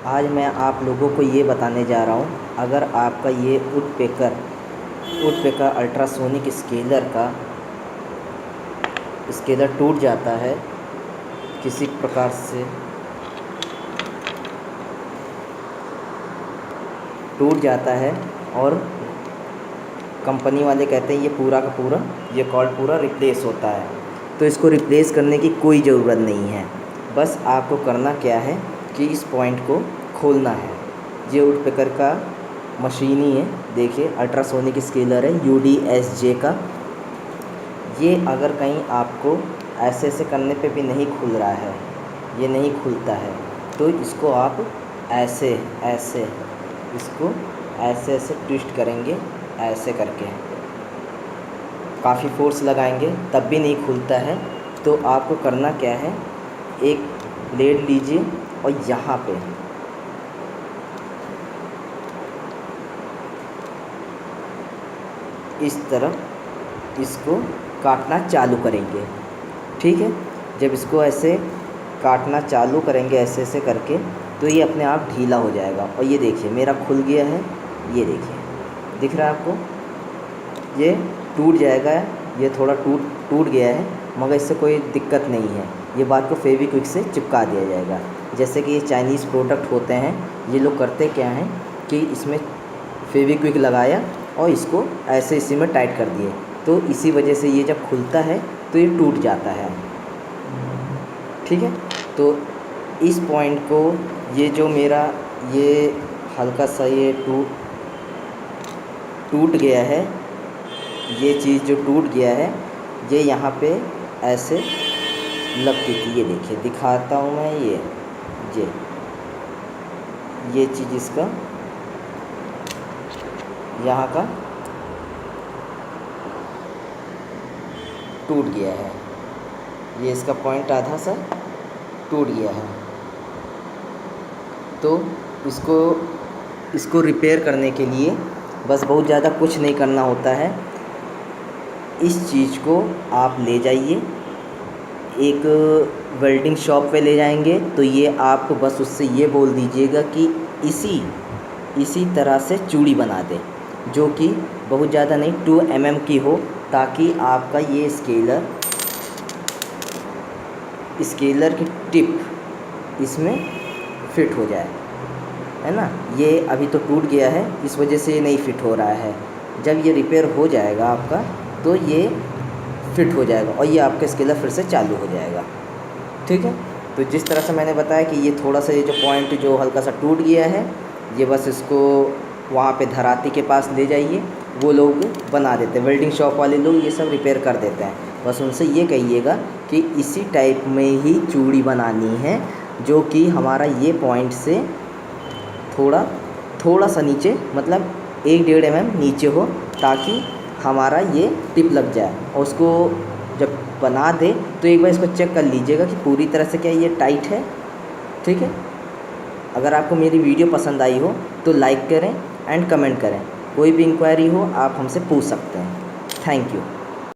आज मैं आप लोगों को ये बताने जा रहा हूँ, अगर आपका ये वुडपेकर अल्ट्रासोनिक स्केलर टूट जाता है किसी प्रकार से, टूट जाता है और कंपनी वाले कहते हैं ये पूरा का पूरा ये कॉर्ड पूरा रिप्लेस होता है, तो इसको रिप्लेस करने की कोई ज़रूरत नहीं है। बस आपको करना क्या है कि इस पॉइंट को खोलना है। ये वुडपेकर का मशीन ही है, देखिए अल्ट्रासोनिक स्केलर है UDSJ का। ये अगर कहीं आपको ऐसे ऐसे करने पे भी नहीं खुल रहा है, ये नहीं खुलता है, तो इसको आप ऐसे ऐसे इसको ऐसे ऐसे ट्विस्ट करेंगे, ऐसे करके काफ़ी फोर्स लगाएंगे तब भी नहीं खुलता है। तो आपको करना क्या है, एक ब्लेड लीजिए और यहाँ पे इस तरफ इसको काटना चालू करेंगे, ठीक है। जब इसको ऐसे काटना चालू करेंगे ऐसे ऐसे करके, तो ये अपने आप ढीला हो जाएगा। और ये देखिए मेरा खुल गया है, ये देखिए दिख रहा है आपको, ये टूट जाएगा। ये थोड़ा टूट गया है, मगर इससे कोई दिक्कत नहीं है। ये बात को फेविक्विक से चिपका दिया जाएगा। जैसे कि ये चाइनीज़ प्रोडक्ट होते हैं, ये लोग करते क्या हैं कि इसमें फेविक्विक लगाया और इसको ऐसे इसी में टाइट कर दिए, तो इसी वजह से ये जब खुलता है तो ये टूट जाता है, ठीक है। तो इस पॉइंट को, ये जो मेरा ये हल्का सा ये टूट गया है, ये चीज़ जो टूट गया है, ये यहाँ पे ऐसे लगती थी। ये देखिए दिखाता हूँ मैं, ये चीज़ इसका यहाँ का टूट गया है, ये इसका पॉइंट आधा सा टूट गया है। तो इसको रिपेयर करने के लिए बस बहुत ज़्यादा कुछ नहीं करना होता है। इस चीज़ को आप ले जाइए, एक वेल्डिंग शॉप पे ले जाएंगे, तो ये आपको बस उससे ये बोल दीजिएगा कि इसी तरह से चूड़ी बना दे, जो कि बहुत ज़्यादा नहीं 2 mm की हो, ताकि आपका ये स्केलर की टिप इसमें फिट हो जाए, है ना। ये अभी तो टूट गया है, इस वजह से ये नहीं फिट हो रहा है। जब ये रिपेयर हो जाएगा आपका, तो ये फिट हो जाएगा और ये आपका स्केलर फिर से चालू हो जाएगा, ठीक है। तो जिस तरह से मैंने बताया कि ये थोड़ा सा ये जो पॉइंट जो हल्का सा टूट गया है, ये बस इसको वहाँ पे धराती के पास ले जाइए, वो लोग बना देते हैं, वेल्डिंग शॉप वाले लोग ये सब रिपेयर कर देते हैं। बस उनसे ये कहिएगा कि इसी टाइप में ही चूड़ी बनानी है, जो कि हमारा ये पॉइंट से थोड़ा सा नीचे, मतलब 1-1.5 mm नीचे हो, ताकि हमारा ये टिप लग जाए। और उसको जब बना दे तो एक बार इसको चेक कर लीजिएगा कि पूरी तरह से क्या ये टाइट है, ठीक है। अगर आपको मेरी वीडियो पसंद आई हो तो लाइक करें एंड कमेंट करें। कोई भी इंक्वायरी हो आप हमसे पूछ सकते हैं। Thank you.